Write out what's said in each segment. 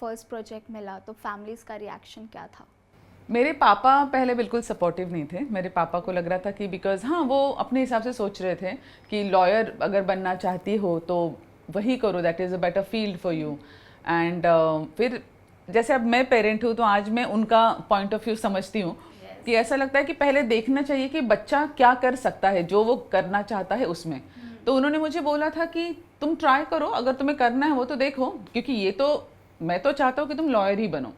First project मिला तो families का रिएक्शन क्या था? मेरे पापा पहले बिल्कुल सपोर्टिव नहीं थे। मेरे पापा को लग रहा था कि बिकॉज हाँ वो अपने हिसाब से सोच रहे थे कि लॉयर अगर बनना चाहती हो तो वही करो, that is a better field for you. And फिर जैसे अब मैं पेरेंट हूँ तो आज मैं उनका पॉइंट ऑफ व्यू समझती हूँ कि ऐसा लगता है कि पहले देखना चाहिए कि बच्चा क्या कर सकता है जो वो करना चाहता है उसमें। तो उन्होंने मुझे बोला था कि तुम ट्राई करो, अगर तुम्हें करना है वो तो देखो, क्योंकि ये तो मैं तो चाहता हूँ कि तुम लॉयर ही बनो।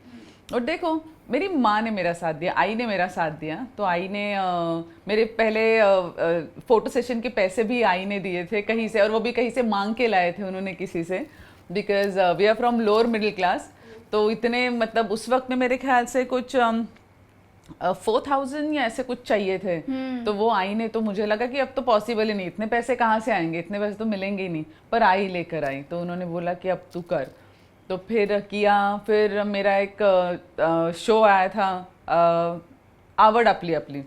और देखो मेरी माँ ने मेरा साथ दिया, आई ने मेरा साथ दिया। तो आई ने मेरे पहले फ़ोटो सेशन के पैसे भी आई ने दिए थे कहीं से, और वो भी कहीं से मांग के लाए थे उन्होंने किसी से, because we are from lower middle class. तो इतने मतलब उस वक्त में मेरे ख्याल से कुछ 4,000 या ऐसे कुछ चाहिए थे। तो वो आई ने, तो मुझे लगा कि अब तो पॉसिबल ही नहीं, इतने पैसे कहाँ से आएंगे, इतने पैसे तो मिलेंगे ही नहीं। पर आई लेकर आई, तो उन्होंने बोला कि अब तू कर। तो फिर किया। फिर मेरा एक शो आया था आवड़ अपली अपली,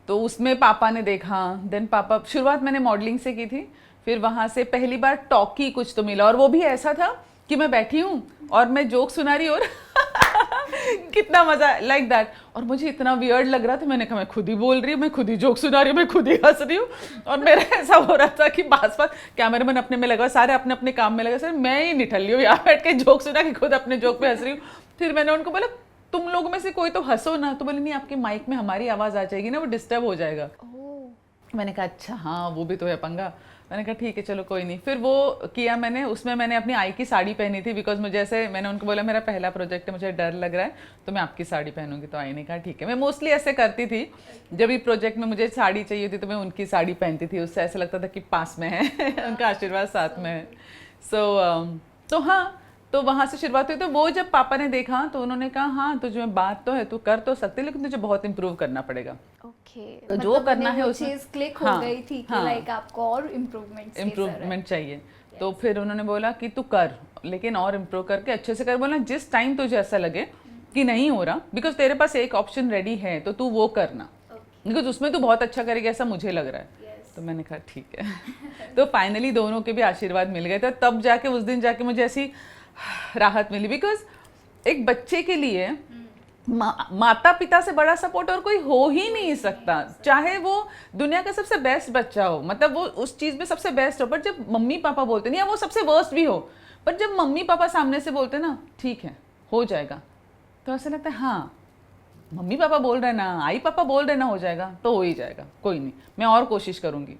तो उसमें पापा ने देखा। देन पापा, शुरुआत मैंने मॉडलिंग से की थी, फिर वहाँ से पहली बार टॉकी कुछ तो मिला, और वो भी ऐसा था कि मैं बैठी हूँ और मैं जोक सुना रही और कितना मजा, लाइक दैट। और मुझे इतना वियर्ड लग रहा था, मैंने कहा मैं खुद ही बोल रही हूँ, मैं खुद ही जोक सुना रही हूँ, मैं खुद ही हंस रही हूँ। और मेरा ऐसा हो रहा था कि पास कैमरामैन अपने में लगा, सारे अपने अपने काम में लगा, सर मैं ही निठल्ली हूँ यहाँ बैठ के जोक सुना कि खुद अपने जोक पे हंस रही हूँ। फिर मैंने उनको बोला तुम लोगों में से कोई तो हंसो ना। तो बोले नहीं, आपके माइक में हमारी आवाज़ आ जाएगी ना, वो डिस्टर्ब हो जाएगा। मैंने कहा अच्छा हाँ वो भी तो है पंगा। मैंने कहा ठीक है चलो कोई नहीं। फिर वो किया मैंने, उसमें मैंने अपनी आई की साड़ी पहनी थी, बिकॉज मुझे ऐसे, मैंने उनको बोला मेरा पहला प्रोजेक्ट है, मुझे डर लग रहा है तो मैं आपकी साड़ी पहनूंगी। तो आई ने कहा ठीक है। मैं मोस्टली ऐसे करती थी, जब भी प्रोजेक्ट में मुझे साड़ी चाहिए थी तो मैं उनकी साड़ी पहनती थी, उससे ऐसा लगता था कि पास में है उनका आशीर्वाद साथ में है। तो हाँ, तो वहाँ से शुरुआत हुई। तो वो जब पापा ने देखा तो उन्होंने कहा हाँ तुझे में बात तो है, तू कर तो सकती, लेकिन तुझे बहुत इम्प्रूव करना पड़ेगा। ओके, तो जो करना है वो उसमें चीज क्लिक हाँ, हो गई थी कि हाँ, लाइक आपको और इम्प्रूवमेंट चाहिए। तो फिर उन्होंने बोला कि तू कर, लेकिन और इम्प्रूव करके अच्छे से कर। बोला जिस टाइम तुझे ऐसा लगे कि नहीं हो रहा, बिकॉज तेरे पास एक ऑप्शन रेडी है तो तू वो करना, बिकॉज उसमें तू बहुत अच्छा करेगी ऐसा मुझे लग रहा है। तो मैंने कहा ठीक है तो फाइनली दोनों के भी आशीर्वाद मिल गए थे, तब जाके उस दिन जाके मुझे ऐसी राहत मिली। बिकॉज एक बच्चे के लिए माता पिता से बड़ा सपोर्ट और कोई हो ही नहीं सकता, चाहे वो दुनिया का सबसे बेस्ट बच्चा हो, मतलब वो उस चीज़ में सबसे बेस्ट हो, पर जब मम्मी पापा बोलते नहीं, या वो सबसे वर्स्ट भी हो, पर जब मम्मी पापा सामने से बोलते ना ठीक है हो जाएगा, तो ऐसा लगता है हाँ मम्मी पापा बोल रहे ना, आई पापा बोल रहे ना हो जाएगा तो हो ही जाएगा, कोई नहीं मैं और कोशिश करूँगी।